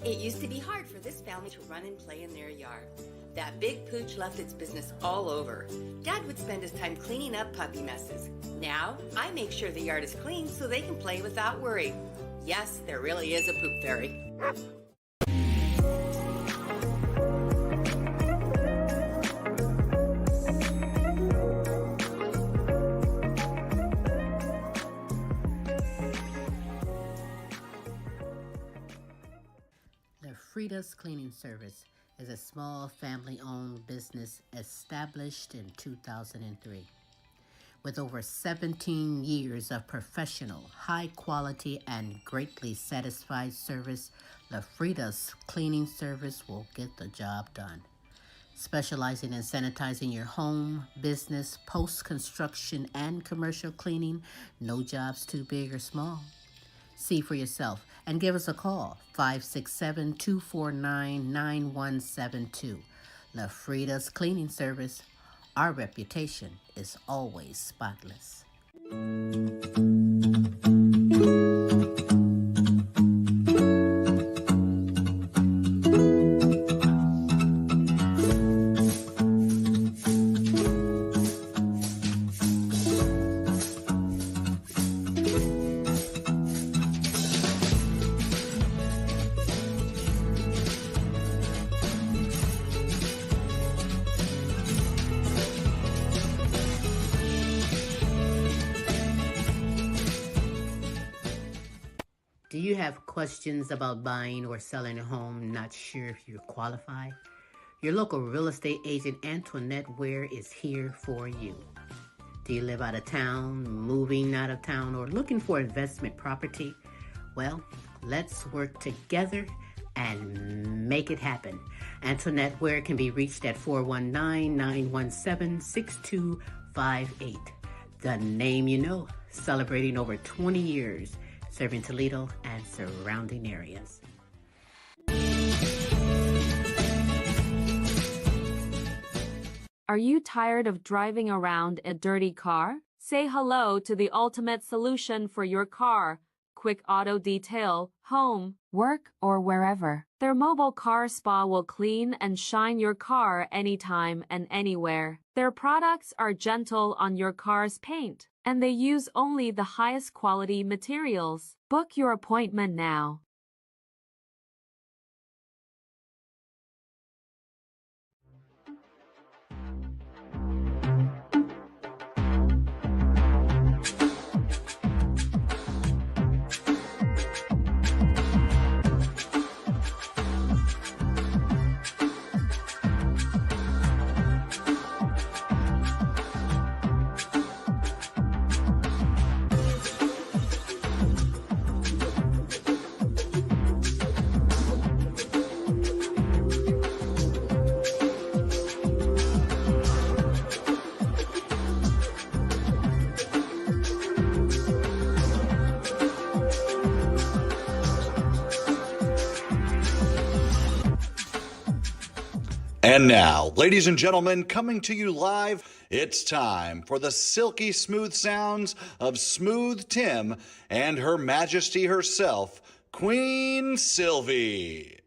It used to be hard for this family to run and play in their yard. That big pooch left its business all over. Dad would spend his time cleaning up puppy messes. Now, I make sure the yard is clean so they can play without worry. Yes, there really is a poop fairy. Frida's Cleaning Service is a small family-owned business established in 2003. With over 17 years of professional, high-quality, and greatly satisfied service, Frida's Cleaning Service will get the job done. Specializing in sanitizing your home, business, post-construction, and commercial cleaning, no job's too big or small. See for yourself and give us a call, 567-249-9172. Frida's Cleaning Service. Our reputation is always spotless. Do you have questions about buying or selling a home, not sure if you're qualified? Your local real estate agent, Antoinette Ware, is here for you. Do you live out of town, moving out of town, or looking for investment property? Well, let's work together and make it happen. Antoinette Ware can be reached at 419-917-6258. The name you know, celebrating over 20 years. Serving Toledo and surrounding areas. Are you tired of driving around a dirty car? Say hello to the ultimate solution for your car. Quick Auto Detail, home, work, or wherever. Their mobile car spa will clean and shine your car anytime and anywhere. Their products are gentle on your car's paint, and they use only the highest quality materials. Book your appointment now. And now, ladies and gentlemen, coming to you live, it's time for the silky smooth sounds of Smooth Tim and Her Majesty herself, Queen Silvy.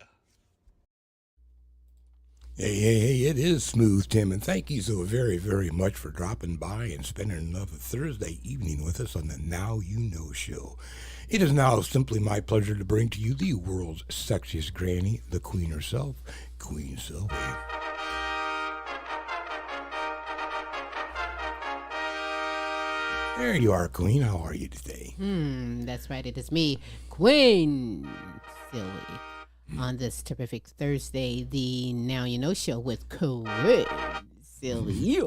Hey, it is Smooth Tim, and thank you so very, very much for dropping by and spending another Thursday evening with us on the Now You Know show. It is now simply my pleasure to bring to you the world's sexiest granny, the Queen herself, Queen Silvy. There you are, Queen. How are you today? That's right. It is me, Queen Silvy, on this terrific Thursday, the Now You Know show with Queen Silvy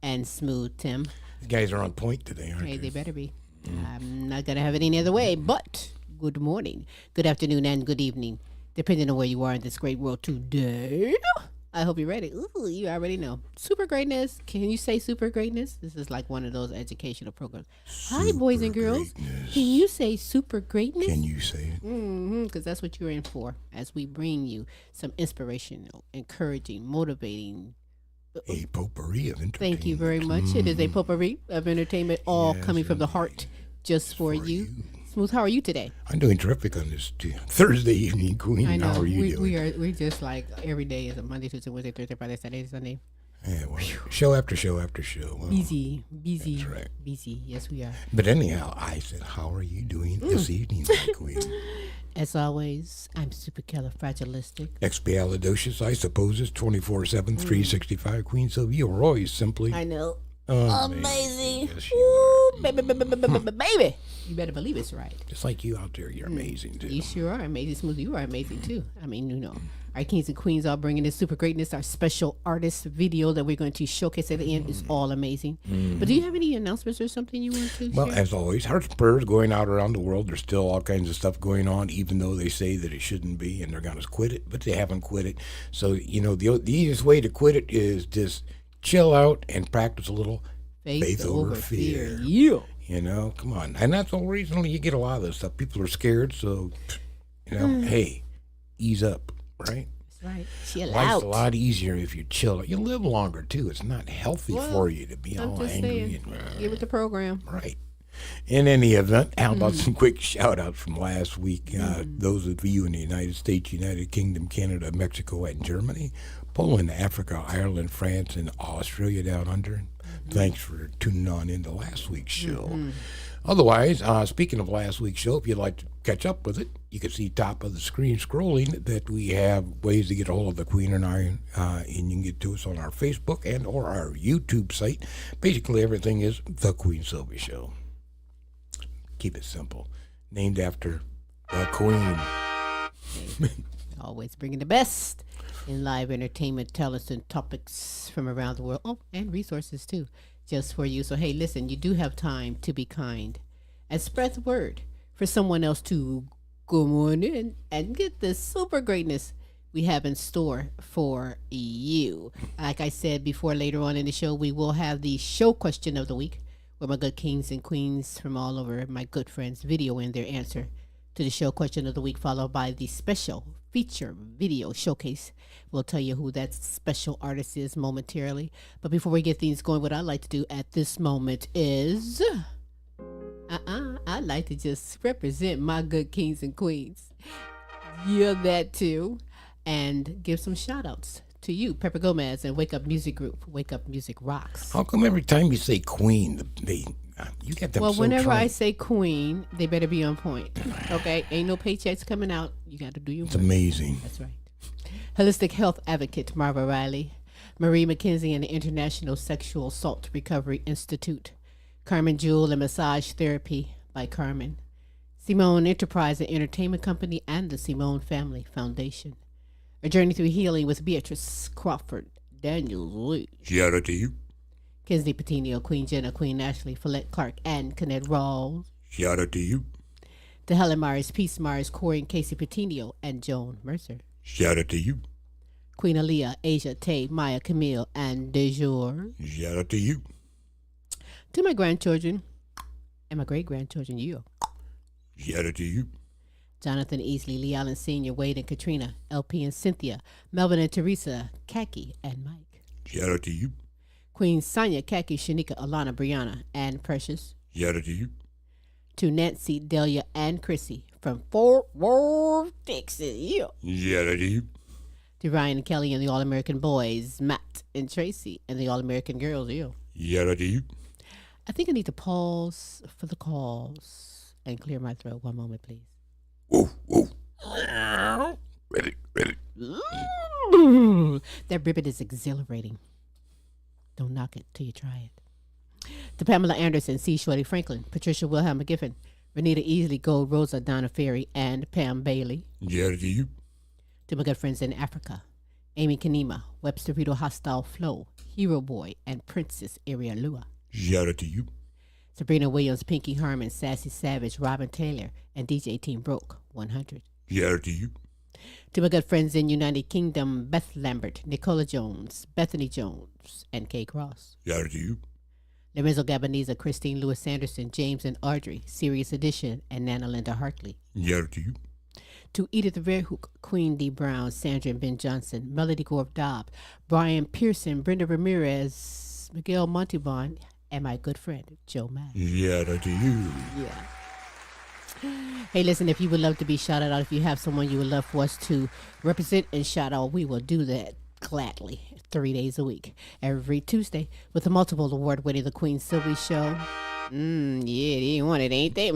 and Smooth Tim. These guys are on point today, aren't Hey, they? they better be. I'm not going to have it any other way, but good morning, good afternoon, and good evening, depending on where you are in this great world today. I hope you're ready. Ooh, you already know. Super greatness. Can you say super greatness? This is like one of those educational programs. Hi, boys and girls. Greatness. Can you say super greatness? Can you say it? Because that's what you're in for, as we bring you some inspirational, encouraging, motivating. A potpourri of entertainment. Thank you very much. It is a potpourri of entertainment, all Yes, coming from the indeed. heart, just for you. Smooth, how are you today? I'm doing terrific on this Thursday evening, Queen. I know. How are you doing? We're just like every day is a Monday, Tuesday, Wednesday, Thursday, Friday, Saturday, Sunday. Yeah, well, show after show after show. Well, busy. That's right. Busy. Yes, we are. But anyhow, I said, how are you doing this evening, my Queen? As always, I'm supercalifragilistic. Expialidocious, I suppose, is 24/7, 365. Queen Silvy, you're always simply I know. amazing. Yes, you Ooh, baby. You better believe it's right. Just like you out there, you're amazing, too. You sure are amazing. Smooth, you are amazing, too. I mean, you know. Our kings and queens all bringing this super greatness. Our special artist video that we're going to showcase at the end is all amazing. But do you have any announcements or something you want to Well, share? as always, hearts and prayers going out around the world. There's still all kinds of stuff going on, even though they say that it shouldn't be, and they're going to quit it, but they haven't quit it. So, you know, the easiest way to quit it is just chill out and practice a little faith over fear. Yeah. You know, come on. And that's the whole reason you get a lot of this stuff. People are scared, so, you know, hey, ease up, right? Right. Chill Life's out. a lot easier if you chill. You live longer, too. It's not healthy for you to be I'm all just angry. saying, get with the program. Right. In any event, how about some quick shout-outs from last week? Those of you in the United States, United Kingdom, Canada, Mexico, and Germany, Poland, Africa, Ireland, France, and Australia down under. Thanks for tuning on into last week's show. Otherwise, speaking of last week's show, if you'd like to catch up with it, you can see top of the screen scrolling that we have ways to get a hold of the Queen and I, and you can get to us on our Facebook and or our YouTube site. Basically, everything is The Queen Silvy Show. Keep it simple. Named after the Queen. Always bringing the best in live entertainment, talents, and topics from around the world. Oh, and resources, too, just for you. So, hey, listen, you do have time to be kind and spread the word for someone else to go on in and get the super greatness we have in store for you. Like I said before, later on in the show, we will have the show question of the week where my good kings and queens from all over my good friends video in their answer to the show question of the week, followed by the special feature video showcase. We'll tell you who that special artist is momentarily. But before we get things going, what I like to do at this moment is I like to just represent my good kings and queens. Yeah, that too. And give some shout outs to you, Pepper Gomez and Wake Up Music Group. Wake Up Music rocks. How come every time you say Queen, you get them Well, so whenever I trained? say queen, they better be on point. Okay? Ain't no paychecks coming out. You got to do your It's work. amazing. That's right. Holistic health advocate Marva Riley, Marie McKenzie and the International Sexual Assault Recovery Institute, Carmen Jewel and Massage Therapy by Carmen, Simone Enterprise and Entertainment Company, and the Simone Family Foundation. A Journey Through Healing with Beatrice Crawford Daniels, Shout out to you. Kinsley Petiniot, Queen Jenna, Queen Ashley, Follette Clark, and Kennette Rawls. Shout out to you. To Helen Myers, Peace Myers, Corey and Casey Petiniot, and Joan Mercer. Shout out to you. Queen Aaliyah, Asia, Tay, Maya, Camille, and Dejour. Shout out to you. To my grandchildren and my great-grandchildren, you. Shout out to you. Jonathan Easley, Lee Allen Sr., Wade and Katrina, LP and Cynthia, Melvin and Teresa, Kaki and Mike. Shout out to you. Queen Sonia, Kaki, Shanika, Alana, Brianna, and Precious. Shout out to you. To Nancy, Delia, and Chrissy from Fort Worth, Texas. Yeah. Shout out to you. To Ryan and Kelly and the All-American Boys, Matt and Tracy, and the All-American Girls. Yeah. Shout out to you. I think I need to pause for the calls and clear my throat. One moment, please. Whoa, whoa. Ready. That ribbon is exhilarating. Don't knock it till you try it. To Pamela Anderson, C. Shorty Franklin, Patricia Wilhelm McGiffin, Renita Easley, Gold, Rosa, Donna Ferry, and Pam Bailey. Shout out to you. To my good friends in Africa, Amy Kanema, Webster Rito Hostile Flow, Hero Boy, and Princess Area Lua. Shout out to you. Sabrina Williams, Pinky Harmon, Sassy Savage, Robin Taylor, and DJ Team Broke 100. Shout out to you. To my good friends in United Kingdom, Beth Lambert, Nicola Jones, Bethany Jones, and Kay Cross. Shout out to you. Lorenzo Gabaniza, Christine Lewis Sanderson, James and Audrey, Sirius Edition, and Nana Linda Hartley. Shout out to you. To Edith Verhoek, Queen D. Brown, Sandra and Ben Johnson, Melody Gore Dobb, Brian Pearson, Brenda Ramirez, Miguel Montebon, and my good friend, Joe Mack. Shout out to you. Yeah. Hey, listen, if you would love to be shouted out, if you have someone you would love for us to represent and shout out, we will do that gladly 3 days a week. Every Tuesday with the multiple award winning The Queen Silvy Show. Yeah, they want it, ain't they?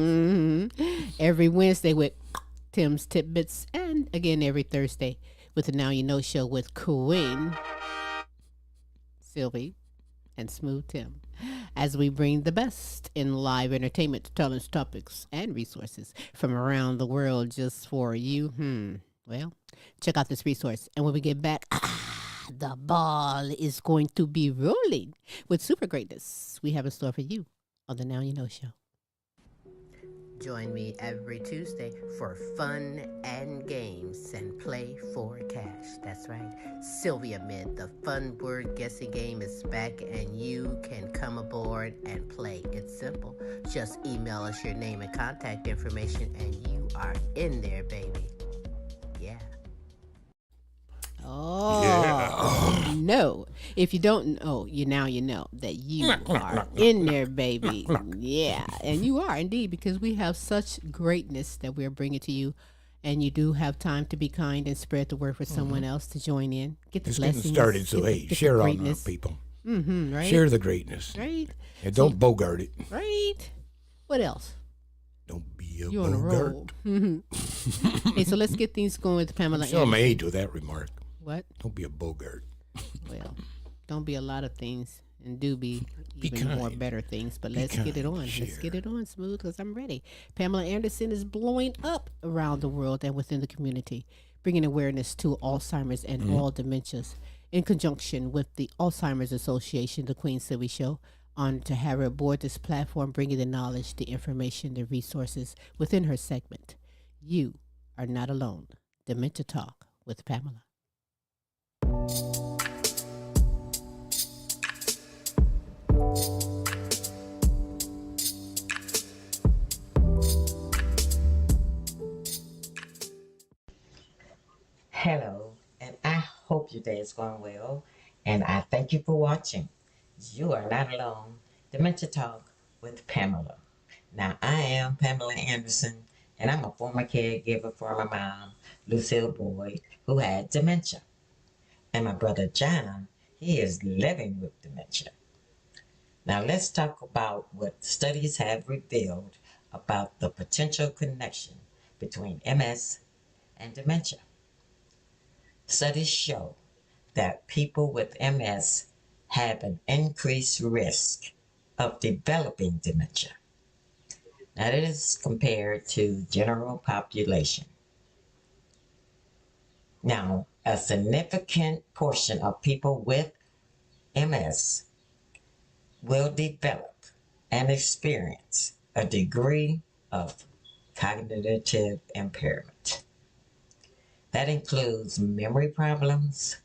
Every Wednesday with Tim's Tidbits. And again, every Thursday with the Now You Know Show with Queen Silvy and Smooth Tim, as we bring the best in live entertainment, talents, topics, and resources from around the world just for you. Well, check out this resource. And when we get back, the ball is going to be rolling with super greatness we have in store for you on the Now You Know Show. Join me every Tuesday for fun and games and play for cash. That's right. Sylvia Mid, the fun word guessing game is back and you can come aboard and play. It's simple. Just email us your name and contact information and you are in there, baby. Yeah. Oh, no. If you don't know, you know that you are in there, baby. Yeah, and you are indeed, because we have such greatness that we're bringing to you. And you do have time to be kind and spread the word for someone else to join in. Get the blessings. Getting started, so hey, share on our people. Right? Share the greatness. Right? And don't bogart it. Right? What else? Don't be a You're on a bogart. roll. Hey, so let's get things going with Pamela. Show my age with that remark. What? Don't be a bogart. Well, don't be a lot of things, and do be even kind. more better things. But Be let's get it kind. on. Share. Let's get it on, Smooth, because I'm ready. Pamela Anderson is blowing up around the world and within the community, bringing awareness to Alzheimer's and all dementias. In conjunction with the Alzheimer's Association, the Queen Silvy Show, honored to have her aboard this platform, bringing the knowledge, the information, the resources within her segment. You are not alone. Dementia Talk with Pamela. Hello, and I hope your day is going well, and I thank you for watching. You are not alone. Dementia Talk with Pamela. Now, I am Pamela Anderson, and I'm a former caregiver for my mom, Michele Boyd, who had dementia. And my brother John, he is living with dementia. Now, let's talk about what studies have revealed about the potential connection between MS and dementia. Studies show that people with MS have an increased risk of developing dementia. Now, that is compared to general population. Now, a significant portion of people with MS will develop and experience a degree of cognitive impairment. That includes memory problems,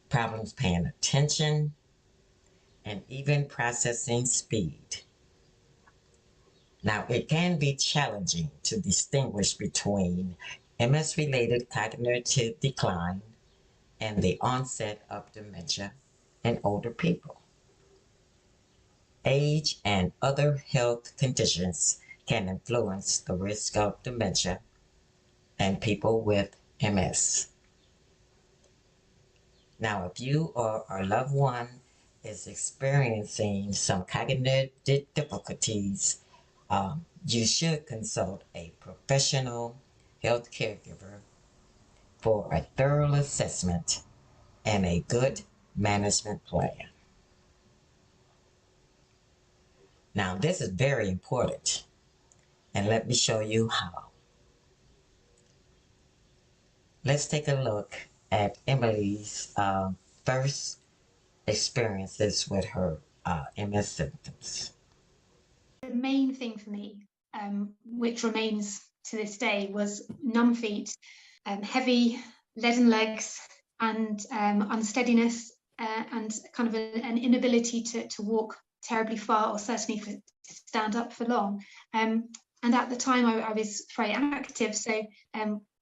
problems paying attention, and even processing speed. Now, it can be challenging to distinguish between MS-related cognitive decline and the onset of dementia in older people. Age and other health conditions can influence the risk of dementia and people with MS. Now, if you or a loved one is experiencing some cognitive difficulties, you should consult a professional health caregiver for a thorough assessment and a good management plan. Now, this is very important, and let me show you how. Let's take a look at Emily's first experiences with her MS symptoms. The main thing for me, which remains to this day, was numb feet, heavy leaden legs, and unsteadiness, and kind of an inability to walk terribly far, or certainly to stand up for long. And at the time I was very active, so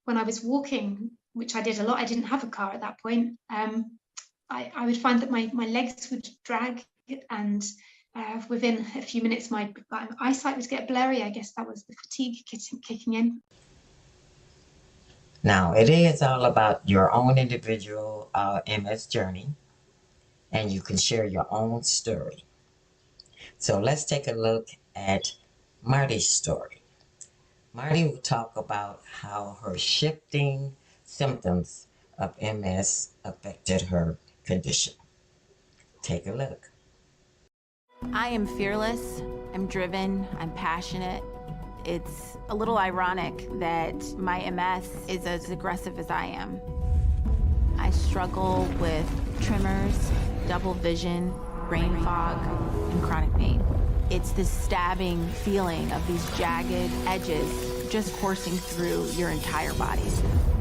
when I was walking, which I did a lot, I didn't have a car at that point, I would find that my legs would drag, and within a few minutes, my eyesight would get blurry. I guess that was the fatigue kicking in. Now, it is all about your own individual MS journey, and you can share your own story. So let's take a look at Marty's story. Marty will talk about how her shifting symptoms of MS affected her condition. Take a look. I am fearless, I'm driven, I'm passionate. It's a little ironic that my MS is as aggressive as I am. I struggle with tremors, double vision, brain fog, and chronic pain. It's this stabbing feeling of these jagged edges just coursing through your entire body.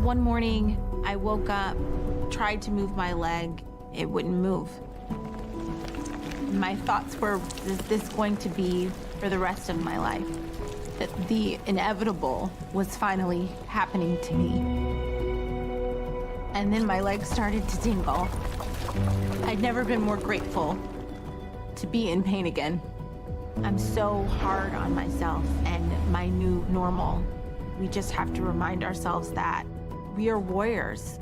One morning, I woke up, tried to move my leg, it wouldn't move. My thoughts were, is this going to be for the rest of my life? That the inevitable was finally happening to me. And then my legs started to tingle. I'd never been more grateful to be in pain again. I'm so hard on myself and my new normal. We just have to remind ourselves that we are warriors.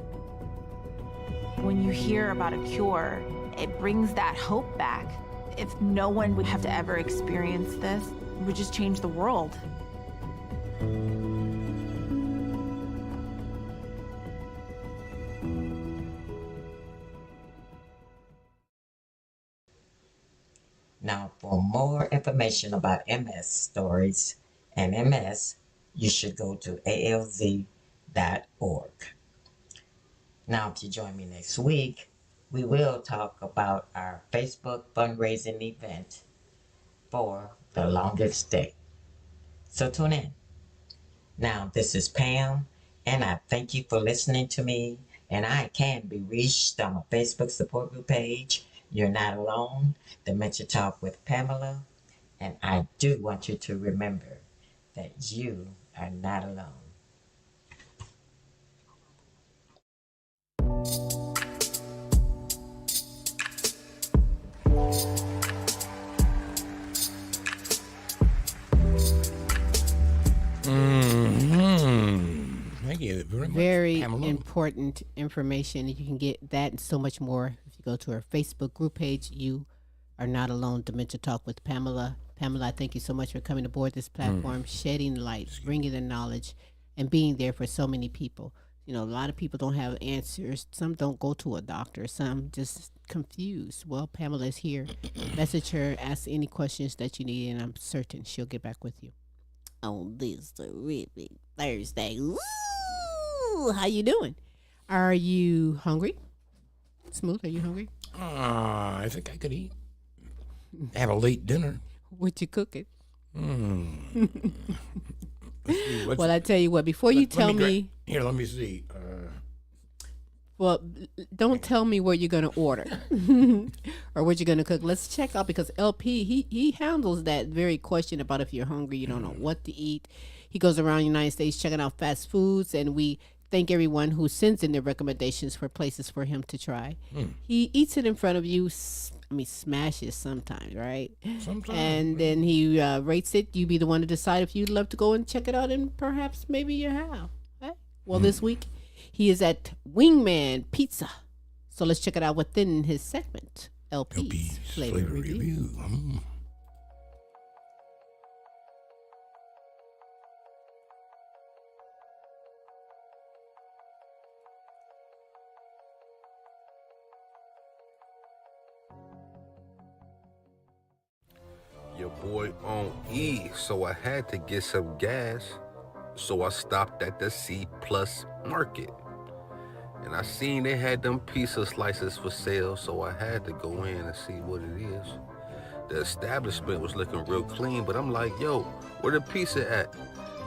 When you hear about a cure, it brings that hope back. If no one would have to ever experience this, it would just change the world. Now, for more information about MS stories and MS, you should go to alz.org. Now, if you join me next week, we will talk about our Facebook fundraising event for the longest day. So tune in. Now, this is Pam, and I thank you for listening to me. And I can be reached on my Facebook support group page. You're Not Alone, Dementia Talk with Pamela. And I do want you to remember that you are not alone. Thank you very much, Very Pamela. important information. You can get that and so much more if you go to our Facebook group page. You are not alone. Dementia Talk with Pamela. Pamela, I thank you so much for coming aboard this platform, shedding light, bringing the knowledge, and being there for so many people. You know, a lot of people don't have answers. Some don't go to a doctor. Some just confused. Well, Pamela is here. Message her. Ask any questions that you need, and I'm certain she'll get back with you on this terrific Thursday. Woo! How you doing? Are you hungry? Smooth, are you hungry? I think I could eat. Have a late dinner. What you cooking? Let's see, Well, I tell you what, before you tell me, here, let me see. well, don't tell me what you're going to order or what you're going to cook. Let's check out, because LP, he handles that very question about if you're hungry, you don't know what to eat. He goes around the United States checking out fast foods, and we thank everyone who sends in their recommendations for places for him to try. He eats it in front of you. Smashes sometimes, right? Sometimes. And then he rates it. You be the one to decide if you'd love to go and check it out, and perhaps maybe you have. Okay? Well, this week he is at Wingman Pizza. So let's check it out within his segment, LP's Flavor Review. Your boy on E, so I had to get some gas. So I stopped at the C Plus Market. And I seen they had them pizza slices for sale, so I had to go in and see what it is. The establishment was looking real clean, but I'm like, yo, where the pizza at?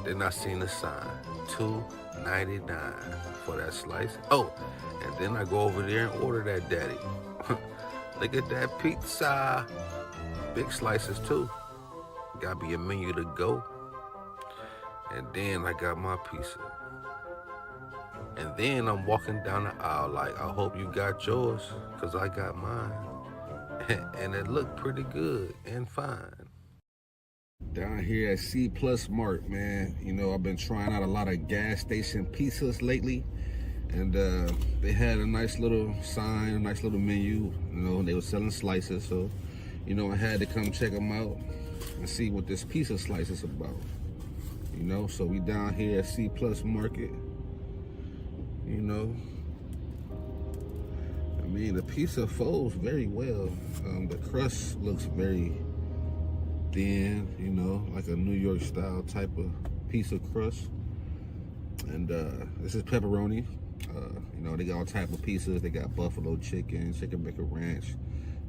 Then I seen the sign, $2.99 for that slice. Oh, and then I go over there and order that daddy. Look at that pizza. Big slices too. Got me a menu to go. And then I got my pizza. And then I'm walking down the aisle like, I hope you got yours, because I got mine. and it looked pretty good and fine. Down here at C Plus Mart, man, you know, I've been trying out a lot of gas station pizzas lately, and they had a nice little sign, a nice little menu, you know, and they were selling slices, so, you know, I had to come check them out and see what this pizza slice is about, you know. So we down here at C Plus Market, you know. I mean, the pizza folds very well. The crust looks very thin, you know, like a New York style type of pizza crust. And this is pepperoni. You know, they got all type of pizzas. They got buffalo chicken, chicken bacon ranch,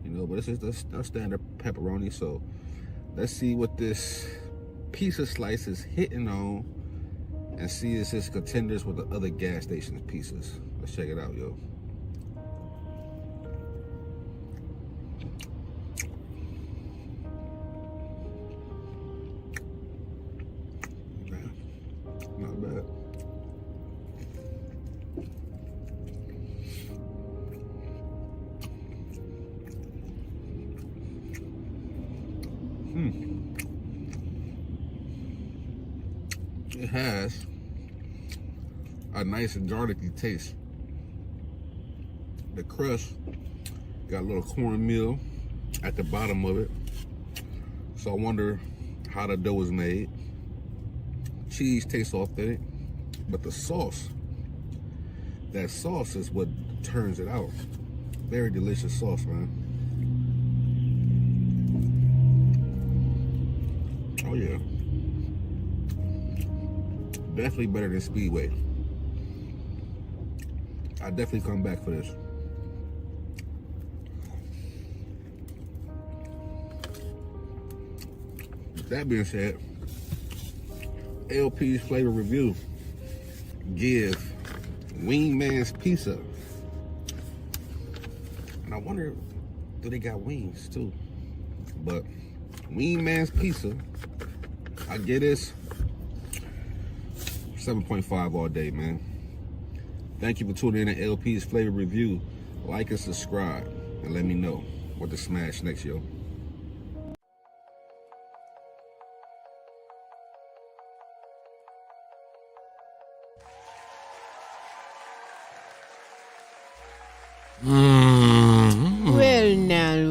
you know, but this is the standard pepperoni. So let's see what this pizza slice is hitting on and see if it's contenders with the other gas stations pizzas. Let's check it out, yo. Not bad. It has a nice and garlicky taste. The crust got a little cornmeal at the bottom of it. So I wonder how the dough is made. Cheese tastes authentic, but the sauce, that sauce is what turns it out. Very delicious sauce, man. Oh yeah. Definitely better than Speedway. I definitely come back for this. With that being said, LPs Flavor review. Give Wingman's Pizza. And I wonder, do they got wings too? But Wingman's Pizza, I get this 7.5 all day, man. Thank you for tuning in to LP's Flavor Review. Like and subscribe, and let me know what to smash next, yo.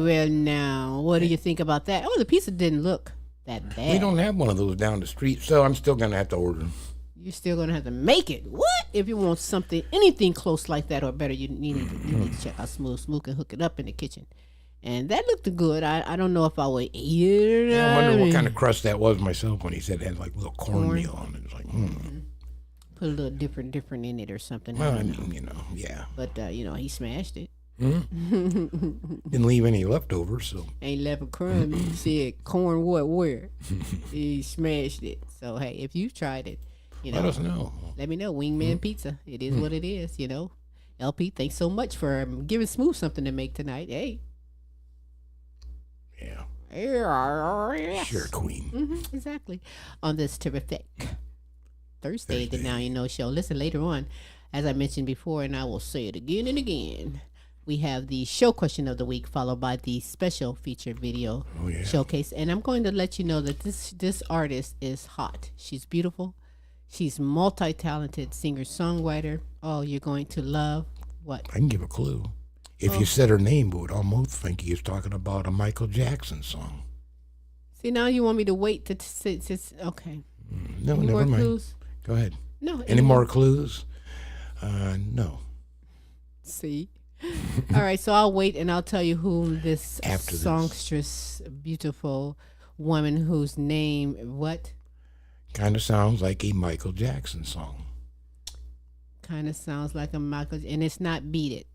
Well now, what do you think about that? Oh, the pizza didn't look that bad. We don't have one of those down the street, so I'm still gonna have to order them. You're still gonna have to make it. What? If you want something, anything close like that or better, you need to check out Smooth can hook it up in the kitchen. And that looked good. I don't know if I would eat it. Yeah, I wonder what kind of crust that was myself when he said it had like little cornmeal on it. It's like, Put a little different in it or something. Well, I mean, you know, yeah. But you know, he smashed it. Didn't leave any leftovers, so ain't left a crumb. He said corn what where. He smashed it. So hey, if you've tried it, you know, let us know. Let me know. Wingman Pizza. It is what it is, you know. LP, thanks so much for giving Smooth something to make tonight. Hey. Yeah. Yes. Sure, Queen. Exactly. On this terrific Thursday, the Now You Know show. Listen, later on, as I mentioned before, and I will say it again and again, we have the show question of the week, followed by the special feature video showcase. And I'm going to let you know that this artist is hot. She's beautiful. She's multi-talented singer-songwriter. Oh, you're going to love what? I can give a clue. If you said her name, we would almost think he was talking about a Michael Jackson song. See, now you want me to wait to okay. No, Any never more mind. clues? Go ahead. No. Any more clues? No. See? All right, so I'll wait and I'll tell you who this After songstress, beautiful woman whose name, what? Kind of sounds like a Michael Jackson song. Kind of sounds like a Michael, and it's not Beat It.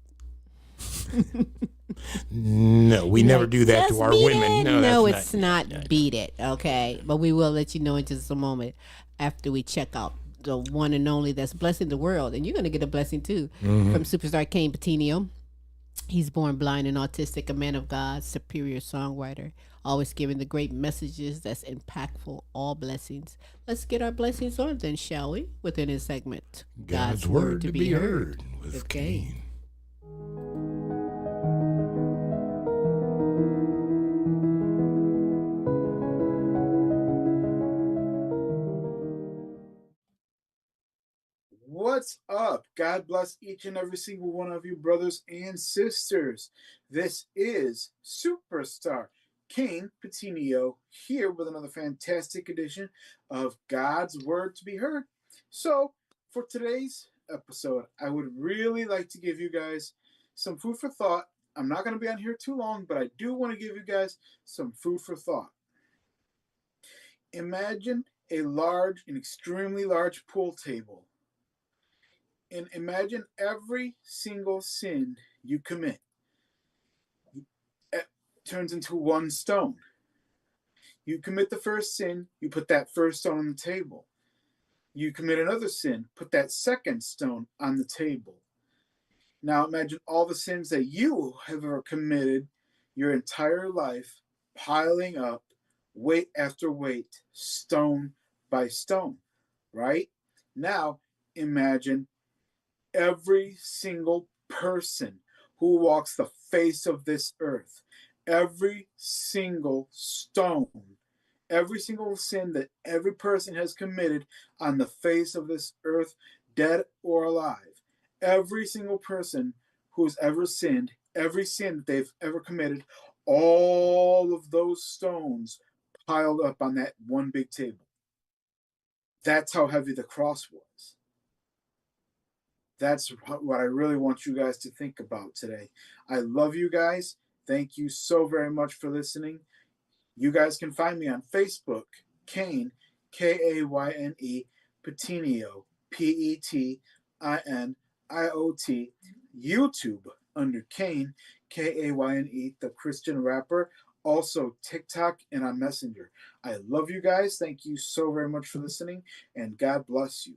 No, we never do that to our women. No, it's not Beat It, okay? But we will let you know in just a moment after we check out the one and only that's blessing the world. And you're going to get a blessing too from superstar Kayne Petiniot. He's born blind and autistic, a man of God, superior songwriter, always giving the great messages that's impactful, all blessings. Let's get our blessings on then, shall we? Within his segment, God's Word to be heard with Kayne. What's up? God bless each and every single one of you, brothers and sisters. This is Superstar Kayne Petiniot here with another fantastic edition of God's Word to be Heard. So, for today's episode, I would really like to give you guys some food for thought. I'm not going to be on here too long, but I do want to give you guys some food for thought. Imagine an extremely large pool table. And imagine every single sin you commit turns into one stone. You commit the first sin, you put that first stone on the table. You commit another sin, put that second stone on the table. Now imagine all the sins that you have ever committed your entire life, piling up weight after weight, stone by stone, right? Now imagine every single person who walks the face of this earth, every single stone, every single sin that every person has committed on the face of this earth, dead or alive, every single person who's ever sinned, every sin that they've ever committed, all of those stones piled up on that one big table. That's how heavy the cross was. That's what I really want you guys to think about today. I love you guys. Thank you so very much for listening. You guys can find me on Facebook, Kayne, Kayne, Petiniot, Petiniot, YouTube under Kayne, Kayne, the Christian rapper, also TikTok and on Messenger. I love you guys. Thank you so very much for listening, and God bless you.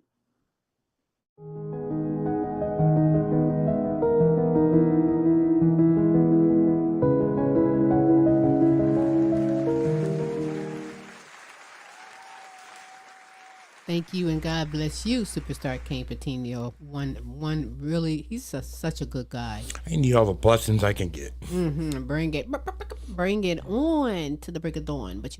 Thank you, and God bless you, Superstar Kayne Petiniot. One really, he's such a good guy. I need all the blessings I can get. Bring it on to the break of dawn. But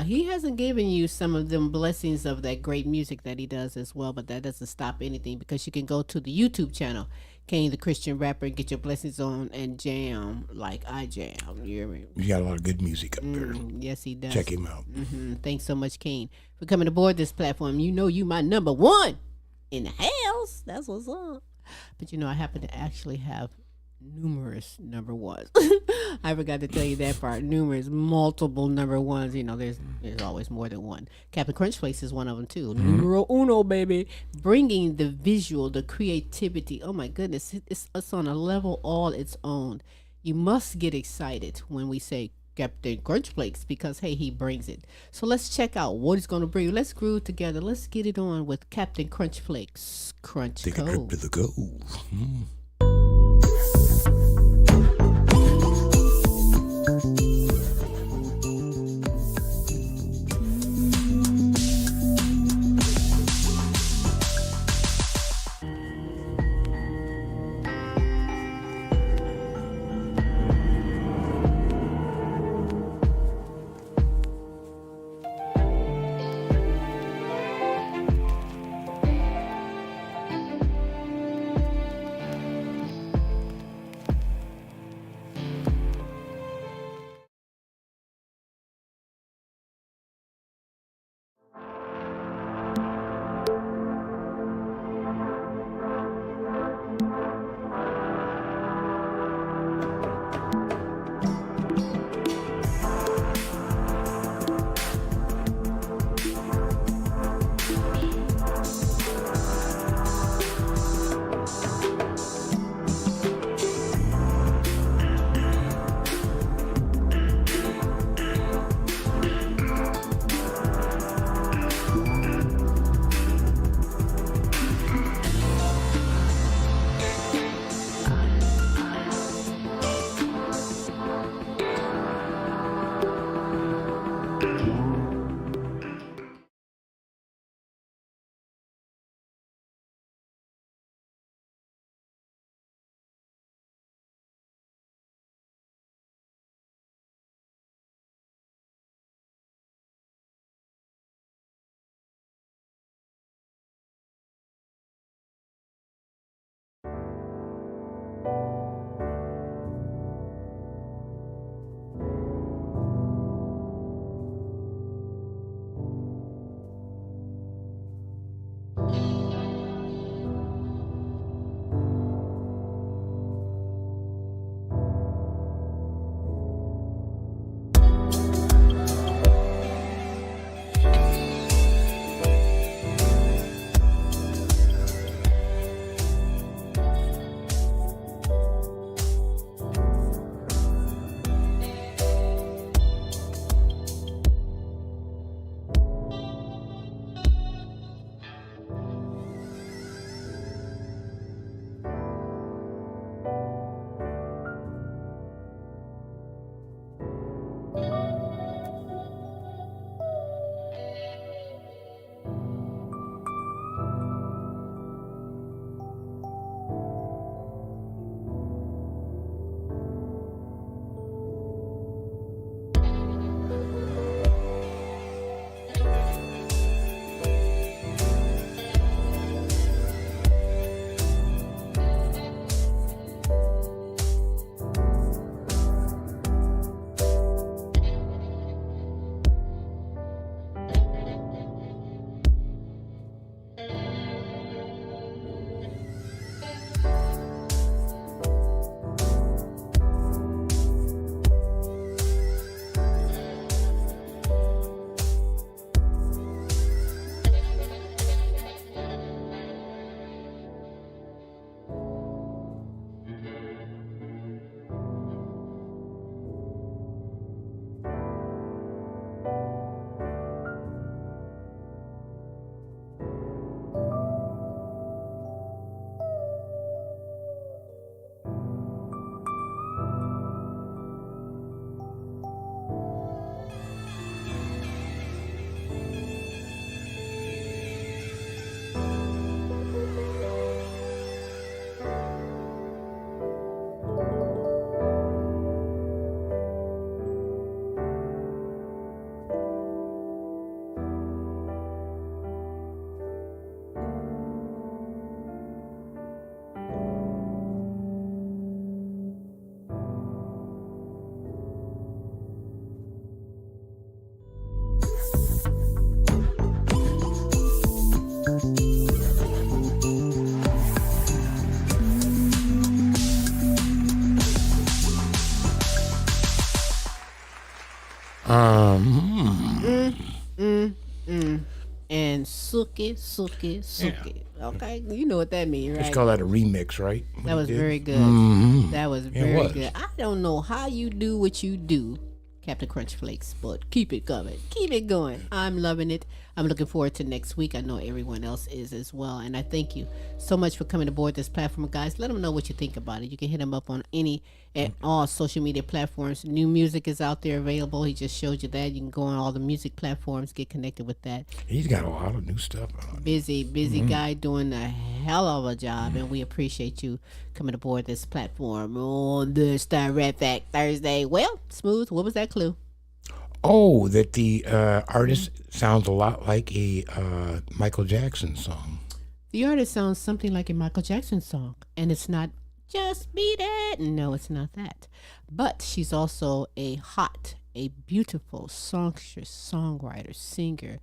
he hasn't given you some of them blessings of that great music that he does as well. But that doesn't stop anything, because you can go to the YouTube channel, Kayne the Christian Rapper, and get your blessings on and jam like I jam. You hear me? He's got a lot of good music up there. Yes, he does. Check him out. Thanks so much, Kayne, for coming aboard this platform. You know you my number one in the house. That's what's up. But I happen to actually have numerous number ones. I forgot to tell you that part. Multiple number ones. There's always more than one. Kaptain Krunchflakes is one of them too. Numero uno, baby. Bringing the visual, the creativity. Oh my goodness, it's on a level all its own. You must get excited when we say Kaptain Krunchflakes, because hey, he brings it. So let's check out what he's going to bring. Let's groove together. Let's get it on with Kaptain Krunchflakes. Crunch Take Cove. a trip to the Cove. And Suki. Okay, you know what that means, right? Let's call that a remix, right? That was very good. That was very good. I don't know how you do what you do, Captain Krunchflakes, but keep it coming. Keep it going. I'm loving it. I'm looking forward to next week. I know everyone else is as well. And I thank you so much for coming aboard this platform, guys. Let them know what you think about it. You can hit him up on any and all social media platforms. New music is out there available. He just showed you that. You can go on all the music platforms, get connected with that. He's got a lot of new stuff on. Busy guy doing a hell of a job. And we appreciate you coming aboard this platform on this Terrific Thursday. Well, Smooth, what was that clue? Oh, that the artist sounds a lot like a Michael Jackson song. The artist sounds something like a Michael Jackson song, and it's not Just Beat It. No, it's not that. But she's also a beautiful songstress, songwriter, singer,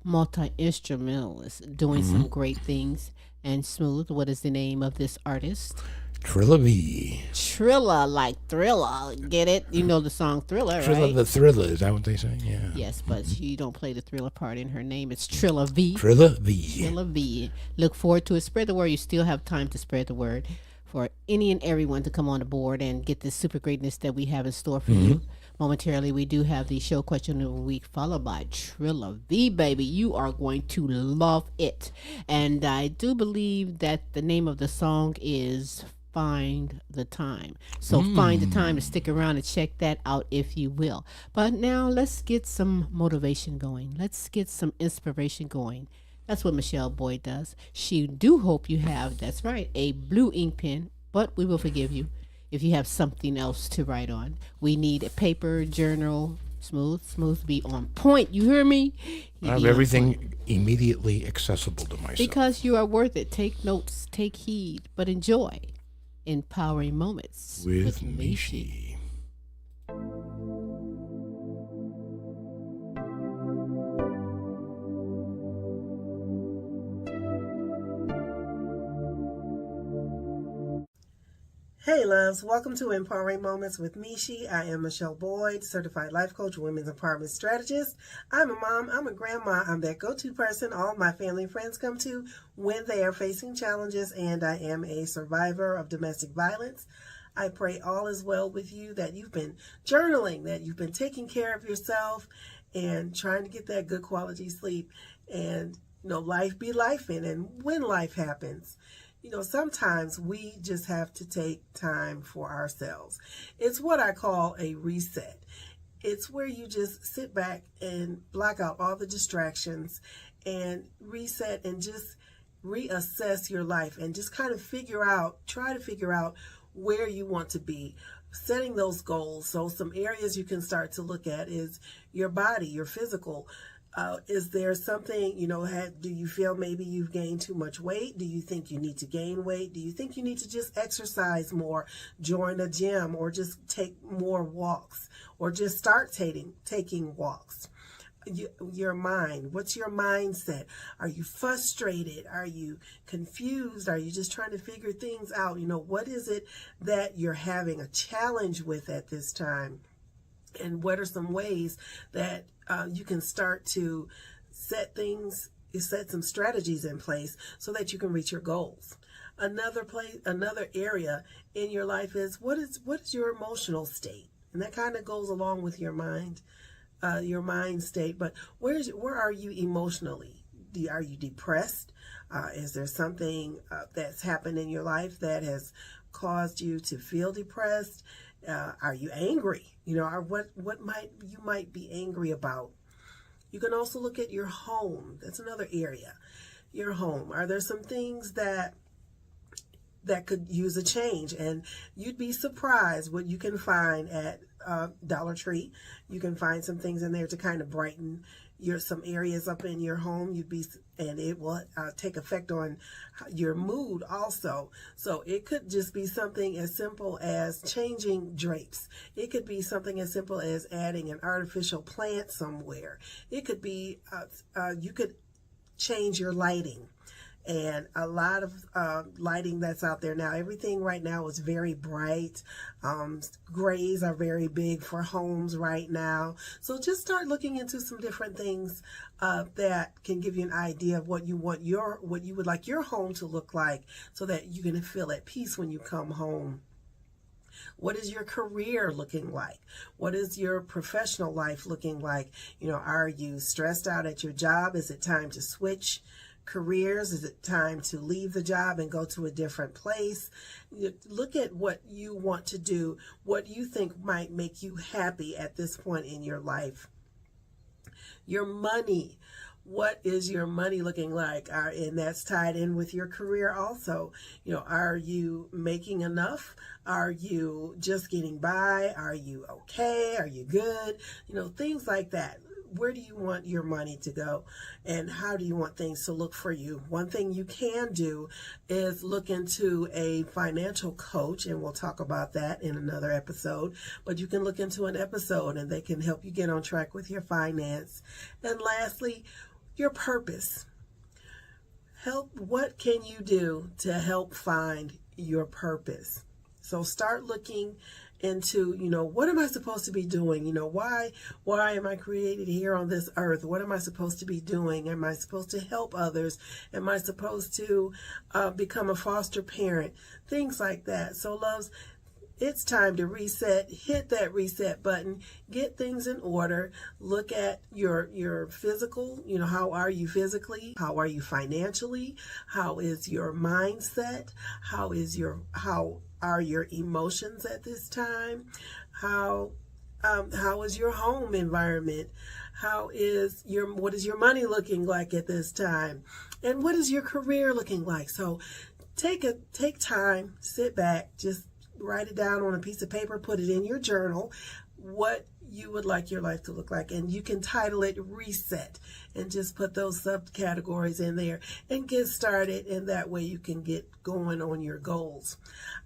multi-instrumentalist, doing some great things. And Smooth, what is the name of this artist? Trilla V. Trilla, like Thriller. Get it? You know the song Thriller, right? Trilla the Thriller, is that what they say? Yeah. Yes, but she don't play the Thriller part in her name. It's Trilla V. Trilla V. Trilla V. Look forward to it. Spread the word. You still have time to spread the word for any and everyone to come on board and get this super greatness that we have in store for you. Momentarily, we do have the show question of the week followed by Trilla V, baby. You are going to love it. And I do believe that the name of the song is Find the Time. So find the time to stick around and check that out if you will. But now let's get some motivation going. Let's get some inspiration going. That's what Michele Boyd does. She do hope you have, that's right, a blue ink pen, but we will forgive you if you have something else to write on. We need a paper, journal, Smooth be on point. You hear me? I have everything immediately accessible to myself. Because you are worth it. Take notes, take heed, but enjoy empowering moments with Michi. Hey loves, welcome to Empowering Moments with Michi. I am Michele Boyd, certified life coach, women's empowerment strategist. I'm a mom, I'm a grandma, I'm that go-to person all my family and friends come to when they are facing challenges, and I am a survivor of domestic violence. I pray all is well with you, that you've been journaling, that you've been taking care of yourself and trying to get that good quality sleep, and life be lifing, and when life happens, sometimes we just have to take time for ourselves. It's what I call a reset. It's where you just sit back and block out all the distractions and reset and just reassess your life and just kind of try to figure out where you want to be, setting those goals. So some areas you can start to look at is your body, your physical. Is there something, do you feel maybe you've gained too much weight? Do you think you need to gain weight? Do you think you need to just exercise more, join a gym, or just take more walks, or just start taking walks? Your mind, what's your mindset? Are you frustrated? Are you confused? Are you just trying to figure things out? What is it that you're having a challenge with at this time? And what are some ways that you can start to set some strategies in place so that you can reach your goals? Another area in your life is what is your emotional state? And that kind of goes along with your mind state. But where are you emotionally? Are you depressed? Is there something that's happened in your life that has caused you to feel depressed? Are you angry? Or what you might be angry about? You can also look at your home. That's another area. Your home. Are there some things that could use a change? And you'd be surprised what you can find at Dollar Tree. You can find some things in there to kind of brighten some areas up in your home. And it will take effect on your mood also. So it could just be something as simple as changing drapes. It could be something as simple as adding an artificial plant somewhere. It could be you could change your lighting. and a lot of lighting that's out there now. Everything right now is very bright. Grays are very big for homes right now. So just start looking into some different things that can give you an idea of what you would like your home to look like, so that you can feel at peace when you come home. What is your career looking like? What is your professional life looking like? Are you stressed out at your job? Is it time to switch careers? Is it time to leave the job and go to a different place? Look at what you want to do, what you think might make you happy at this point in your life. Your money. What is your money looking like? And that's tied in with your career also. Are you making enough? Are you just getting by? Are you okay? Are you good? Things like that. Where do you want your money to go? And how do you want things to look for you? One thing you can do is look into a financial coach, and we'll talk about that in another episode. But you can look into an episode and they can help you get on track with your finance. And lastly, your purpose. What can you do to help find your purpose? So start looking into, what am I supposed to be doing? Why am I created here on this earth? What am I supposed to be doing? Am I supposed to help others? Am I supposed to become a foster parent? Things like that. So loves, it's time to reset. Hit that reset button. Get things in order. Look at your physical. How are you physically? How are you financially? How is your mindset? How are your emotions at this time? How is your home environment? What is your money looking like at this time? And what is your career looking like? So take time, sit back, just write it down on a piece of paper, put it in your journal, what you would like your life to look like. And you can title it Reset and just put those subcategories in there and get started. And that way you can get going on your goals.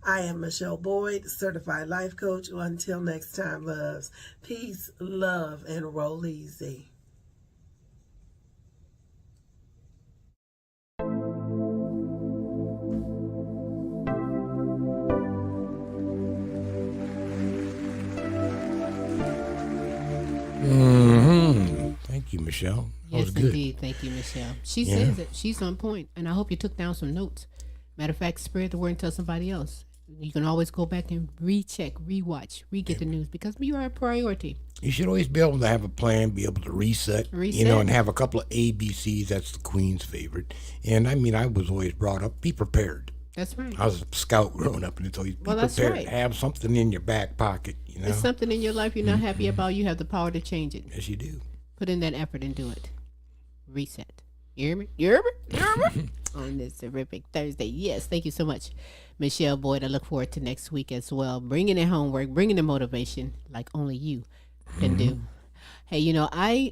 I am Michele Boyd, certified life coach. Until next time, loves, peace, love, and roll easy. Thank you, Michele. That Yes, was good. indeed. Thank you, Michele. She says it. She's on point, and I hope you took down some notes. Matter of fact, spread the word and tell somebody else. You can always go back and recheck, rewatch, re-get the news, because you are a priority. You should always be able to have a plan, be able to reset, and have a couple of ABCs. That's the Queen's favorite. And I was always brought up, be prepared. That's right. I was a scout growing up, and it's always be that's prepared. right. Have something in your back pocket. It's something in your life you're not happy about. You have the power to change it. Yes, you do. Put in that effort and do it. Reset. You hear me? You hear me? On this terrific Thursday. Yes, thank you so much, Michele Boyd. I look forward to next week as well. Bringing the homework, bringing the motivation like only you can do. Hey,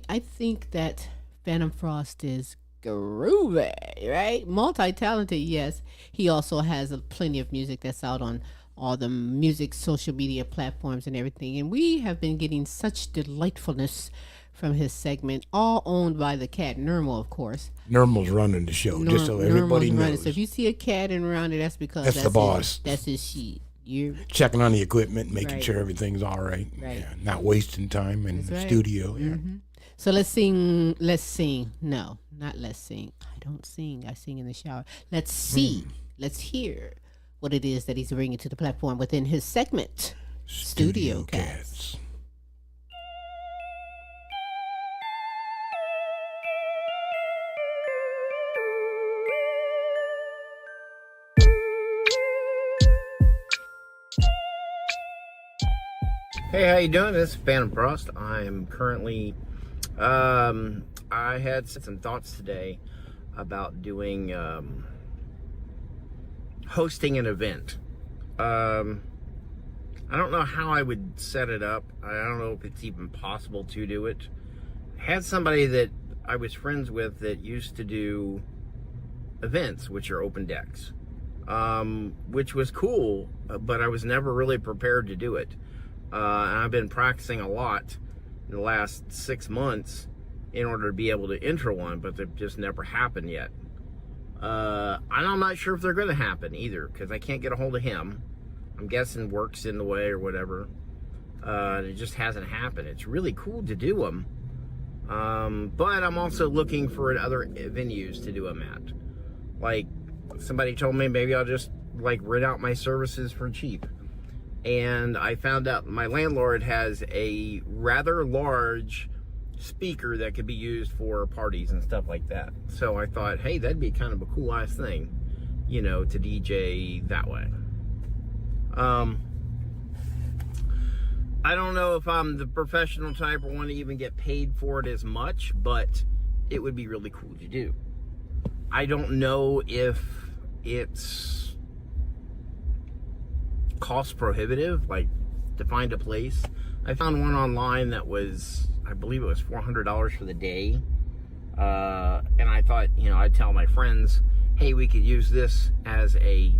I think that Phantom Frost is groovy, right? Multi-talented, yes. He also has plenty of music that's out on all the music social media platforms and everything. And we have been getting such delightfulness from his segment, all owned by the cat Nermal, of course. Nermal's running the show, just so everybody knows. So if you see a cat around it, that's because that's the boss. That's his shit. You're checking on the equipment, making sure everything's all right. Right. Yeah, not wasting time in the studio. Yeah. Mm-hmm. So let's sing. No, not let's sing. I don't sing. I sing in the shower. Let's see. Let's hear what it is that he's bringing to the platform within his segment, Studio Cats. Hey, how you doing? This is Phantom Frost. I'm currently, I had some thoughts today about doing, hosting an event. I don't know how I would set it up. I don't know if it's even possible to do it. I had somebody that I was friends with that used to do events, which are open decks, which was cool, but I was never really prepared to do it. And I've been practicing a lot in the last 6 months in order to be able to enter one, but they've just never happened yet. I'm not sure if they're going to happen either, because I can't get a hold of him. I'm guessing work's in the way or whatever. It just hasn't happened. It's really cool to do them. But I'm also looking for other venues to do them at. Like, somebody told me maybe I'll just, like, rent out my services for cheap. And I found out my landlord has a rather large speaker that could be used for parties and stuff like that. So I thought, hey, that'd be kind of a cool ass thing, you know, to DJ that way. I don't know if I'm the professional type or want to even get paid for it as much, but it would be really cool to do. I don't know if it's cost prohibitive, like to find a place. I found one online that was, I believe it was $400 for the day. And I thought, you know, I'd tell my friends, hey, we could use this as a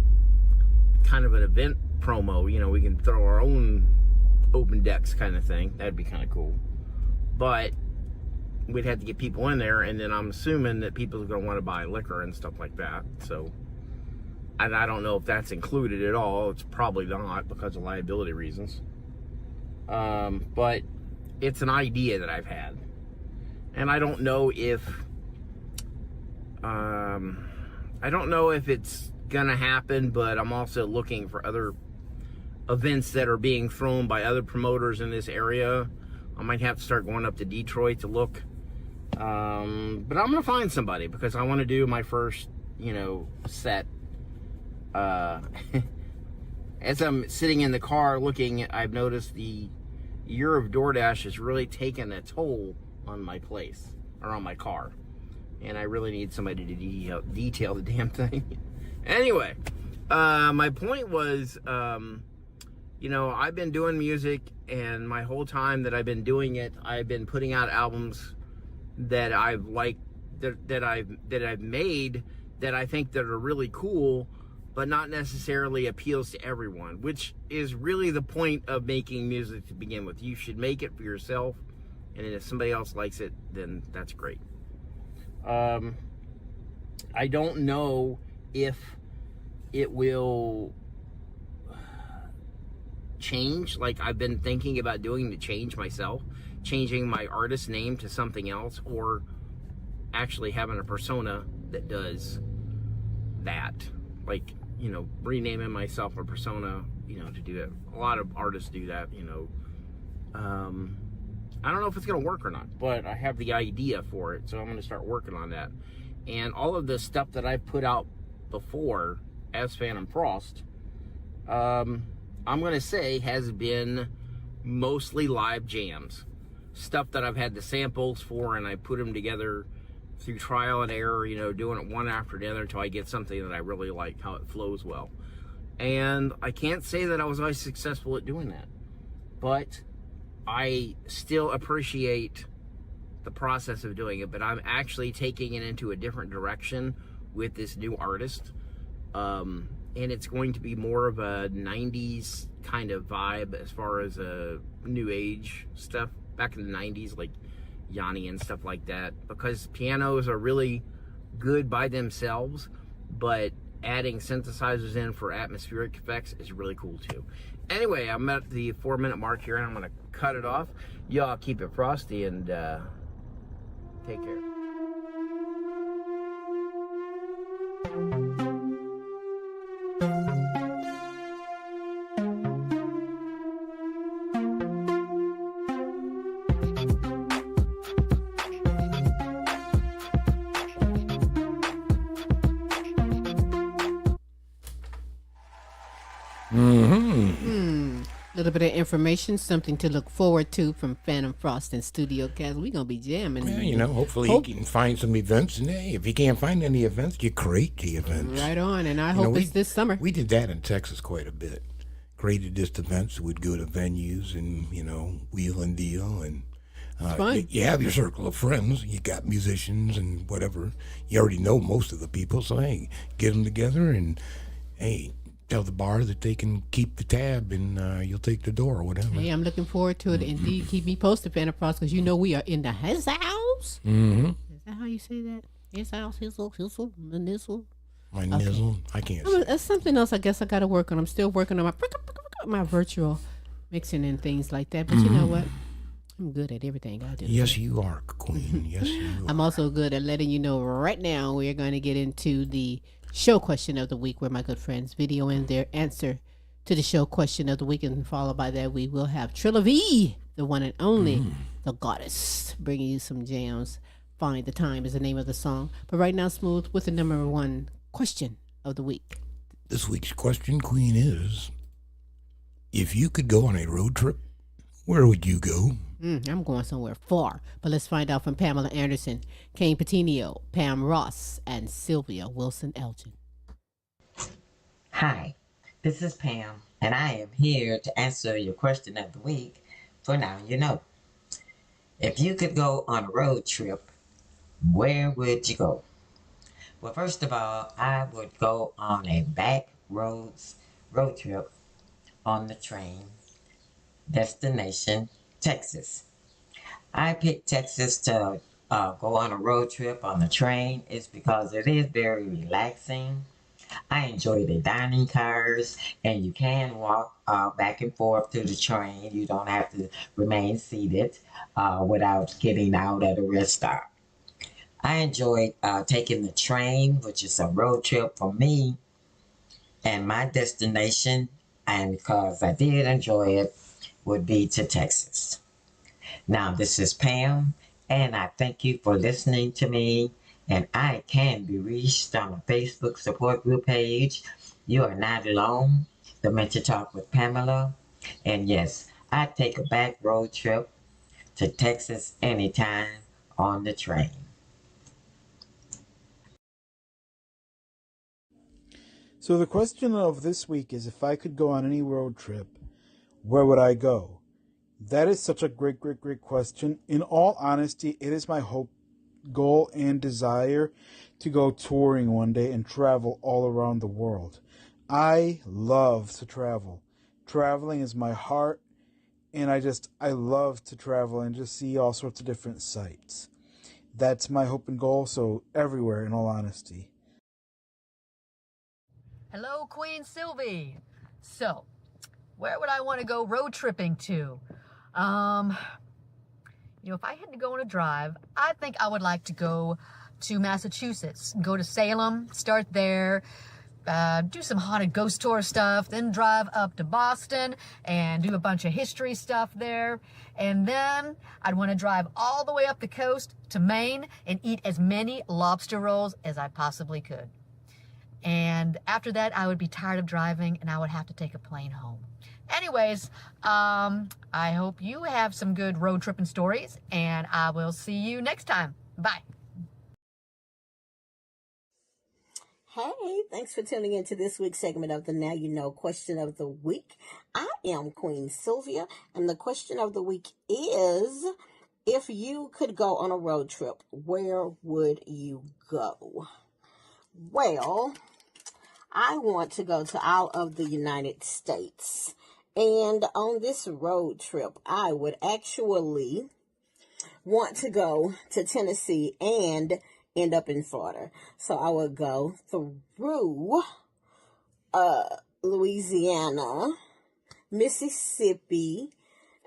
kind of an event promo. You know, we can throw our own open decks kind of thing. That'd be kind of cool. But we'd have to get people in there, and then I'm assuming that people are going to want to buy liquor and stuff like that. So, and I don't know if that's included at all. It's probably not because of liability reasons. But it's an idea that I've had. And I don't know if it's gonna happen, but I'm also looking for other events that are being thrown by other promoters in this area. I might have to start going up to Detroit to look. But I'm gonna find somebody because I want to do my first, you know, set. As I'm sitting in the car looking, I've noticed the year of DoorDash has really taken a toll on my place, or on my car. And I really need somebody to detail the damn thing. Anyway, my point was, you know, I've been doing music, and my whole time that I've been doing it, I've been putting out albums that I've liked, that I've made, that I think that are really cool, but not necessarily appeals to everyone, which is really the point of making music to begin with. You should make it for yourself, and if somebody else likes it, then that's great. I don't know if it will change. Like, I've been thinking about doing the change myself, changing my artist name to something else, or actually having a persona that does that. Like, you know, renaming myself a persona, you know, to do it. A lot of artists do that, you know. I don't know if it's going to work or not, but I have the idea for it, so I'm going to start working on that. And all of the stuff that I've put out before as Phantom Frost, I'm going to say has been mostly live jams. Stuff that I've had the samples for, and I put them together through trial and error, you know, doing it one after the other until I get something that I really like, how it flows well. And I can't say that I was always successful at doing that, but I still appreciate the process of doing it. But I'm actually taking it into a different direction with this new artist. And it's going to be more of a 90s kind of vibe as far as new age stuff. Back in the 90s, like Yanni and stuff like that. Because pianos are really good by themselves, but adding synthesizers in for atmospheric effects is really cool too. Anyway, I'm at the 4-minute mark here, and I'm going to cut it off. Y'all keep it frosty, and take care. A little bit of information, something to look forward to from Phantom Frost and Studio Cast. We're going to be jamming. Yeah, you know, hopefully you can find some events. And hey, if you can't find any events, you create the events. Right on, and I hope it's this summer. We did that in Texas quite a bit. Created just events. We'd go to venues and, you know, wheel and deal. And you have your circle of friends. You got musicians and whatever. You already know most of the people. So, hey, get them together and, hey, tell the bar that they can keep the tab and you'll take the door or whatever. Hey, I'm looking forward to it. Indeed, keep me posted, Phantom Frost, because you know we are in the house. Mm-hmm. Is that how you say that? His house, his hizzle, the nizzle. My nizzle? I can't say. That's something else I guess I got to work on. I'm still working on my virtual mixing and things like that. But you know what? I'm good at everything I do. Yes, you are, Queen. Yes, you are. I'm also good at letting you know right now we're going to get into the show question of the week where my good friends video in their answer to the show question of the week. And followed by that, we will have Trilogy, the one and only, the goddess, bringing you some jams. Find the Time is the name of the song. But right now, Smooth, with the number one question of the week. This week's question, Queen, is, if you could go on a road trip, where would you go? I'm going somewhere far. But let's find out from Pamela Anderson, Kayne Petiniot, Pam Ross, and Sylvia Wilson-Elgin. Hi, this is Pam, and I am here to answer your question of the week for Now You Know. If you could go on a road trip, where would you go? Well, first of all, I would go on a back roads road trip on the train, destination Texas. I picked Texas to go on a road trip on the train is because it is very relaxing. I enjoy the dining cars, and you can walk back and forth to the train. You don't have to remain seated without getting out at a rest stop. I enjoy taking the train, which is a road trip for me, and my destination, and because I did enjoy it, would be to Texas. Now, this is Pam, and I thank you for listening to me, and I can be reached on a Facebook support group page. You are not alone, Dementia Talk with Pamela, and yes, I take a back road trip to Texas anytime on the train. So the question of this week is, if I could go on any road trip, where would I go? That is such a great question. In all honesty, it is my hope, goal, and desire to go touring one day and travel all around the world. I love to travel. Traveling is my heart, and I love to travel and just see all sorts of different sights. That's my hope and goal, so everywhere, in all honesty. Hello, Queen Silvy. So, where would I want to go road tripping to? If I had to go on a drive, I think I would like to go to Massachusetts, go to Salem, start there, do some haunted ghost tour stuff, then drive up to Boston and do a bunch of history stuff there. And then I'd want to drive all the way up the coast to Maine and eat as many lobster rolls as I possibly could. And after that, I would be tired of driving and I would have to take a plane home. Anyways, I hope you have some good road tripping stories, and I will see you next time. Bye. Hey, thanks for tuning into this week's segment of the Now You Know question of the week. I am Queen Sylvia, and the question of the week is, if you could go on a road trip, where would you go? Well, I want to go to all of the United States. And on this road trip, I would actually want to go to Tennessee and end up in Florida. So I would go through Louisiana, Mississippi,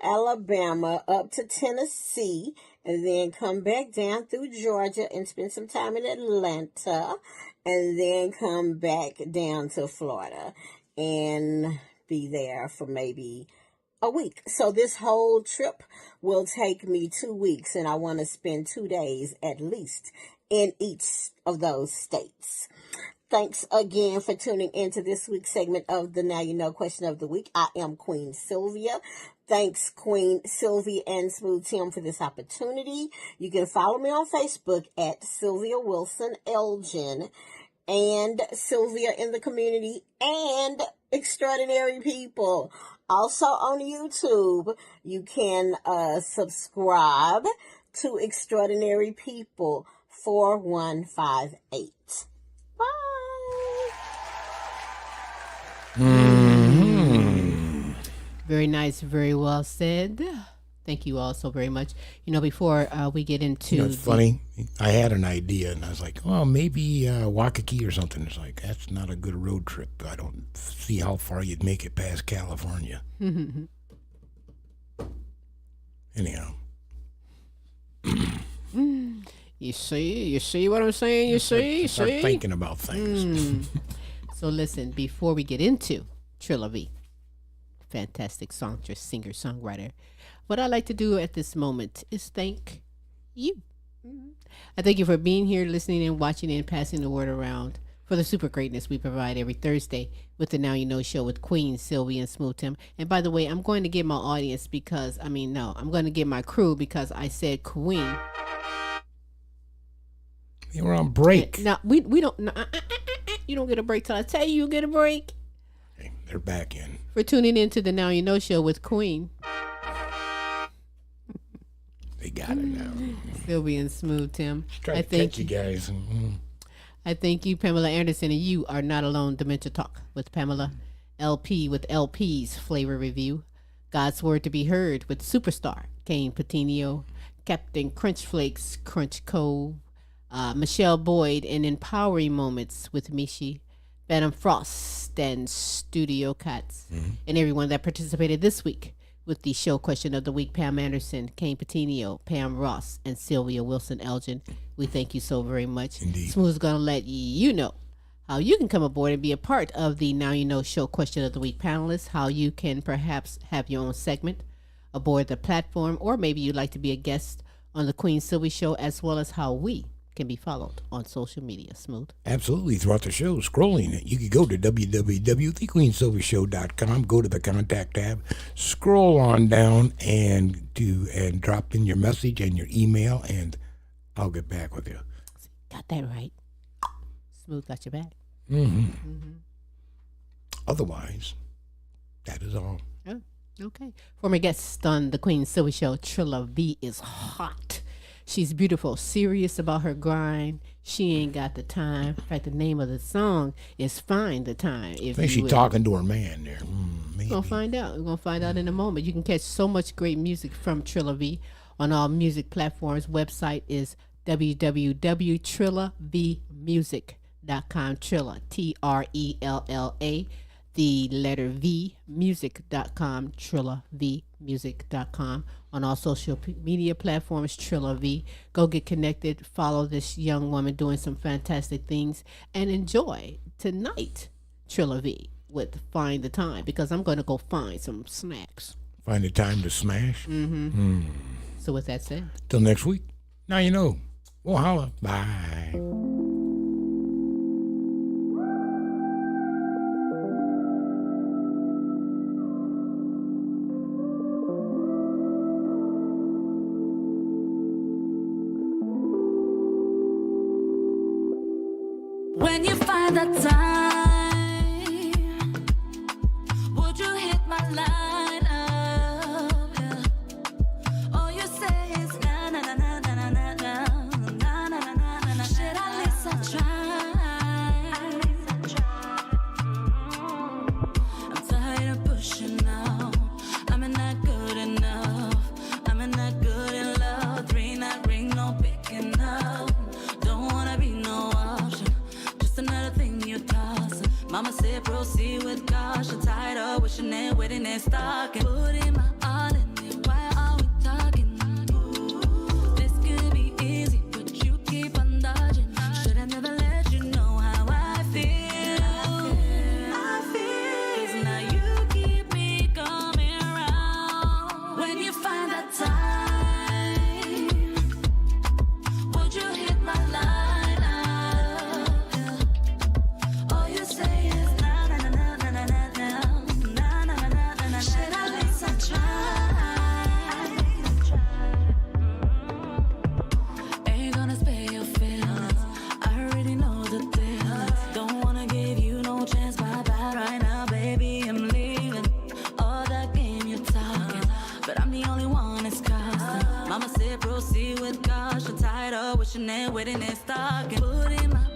Alabama, up to Tennessee, and then come back down through Georgia and spend some time in Atlanta, and then come back down to Florida and be there for maybe a week. So this whole trip will take me 2 weeks, and I want to spend 2 days at least in each of those states. Thanks again for tuning into this week's segment of the Now You Know question of the week. I am Queen Sylvia. Thanks, Queen Silvy and Smooth Tim, for this opportunity. You can follow me on Facebook at Sylvia Wilson Elgin and Sylvia in the Community and Extraordinary People. Also on YouTube, you can subscribe to Extraordinary People 4158. Bye. Very nice, very well said. Thank you all so very much. Before we get into... it's funny. I had an idea, and I was like, well, maybe Waikiki or something. It's like, that's not a good road trip. I don't see how far you'd make it past California. Anyhow. You see what I'm saying? You see? Start thinking about things. So listen, before we get into Trilla V, fantastic songstress, singer, songwriter, what I like to do at this moment is thank you. I thank you for being here, listening and watching and passing the word around for the super greatness we provide every Thursday with the Now You Know show with Queen, Silvy, and Smooth Tim. And by the way, I'm going to give my audience because, I'm going to give my crew because I said Queen. They were on break. Now, we don't, you don't get a break till I tell you get a break. Okay, they're back in. For tuning in to the Now You Know show with Queen. They got it now. Silvy and Smooth Tim. I thank you guys. I thank you, Pamela Anderson, and you are not alone. Dementia Talk with Pamela. LP with LPs Flavor Review. God's Word to be Heard with Superstar Kayne Petiniot. Kaptain Krunchflakes, Krunch Kove. Michele Boyd and Empowering Moments with Michi. Fantom Frost and Studio Cats. And everyone that participated this week with the show question of the week, Pam Anderson, Kayne Petiniot, Pam Ross, and Sylvia Wilson Elgin. We thank you so very much. Indeed. Smooth's going to let you know how you can come aboard and be a part of the Now You Know show question of the week panelists, how you can perhaps have your own segment aboard the platform, or maybe you'd like to be a guest on the Queen Silvy show, as well as how we can be followed on social media. Smooth. Absolutely. Throughout the show, scrolling, you can go to www.thequeensilvyshow.com, go to the contact tab, scroll on down and drop in your message and your email, and I'll get back with you. Got that right. Smooth got your back. Otherwise, that is all. Oh, okay. Former guest on the Queen Silvy show, Trilla V is hot. She's beautiful, serious about her grind. She ain't got the time. In fact, the name of the song is Find the Time. I think she's talking to her man there. We're going to find out. We're going to find out in a moment. You can catch so much great music from Trilla V on all music platforms. Website is www.trillavmusic.com. Trilla, Trella, the letter V, music.com, trillavmusic.com. On all social media platforms, Trilla V. Go get connected. Follow this young woman doing some fantastic things. And enjoy tonight, Trilla V, with Find the Time. Because I'm going to go find some snacks. Find the time to smash? So with that said. Till next week. Now you know. We'll holla. Bye. When you find that time, would you hit my line up? Yeah. All you say is na na na na na na na na na na na na. Should I at least try? I'm tired of pushing now. I'm not good enough. I'm not good in love. 3 not ring, no picking up. Don't wanna be no option. Another thing you toss. Mama said proceed with caution. Tired of wishing and waiting and stalking. Putting my all in it. Why are we talking? This could be easy, but you keep on dodging. Should I never let you know how I feel? I feel. 'Cause now you keep me coming around. When you find that time, would you hit my line? Mama said proceed with caution. Tired of wishing and waiting and stalking. Putting my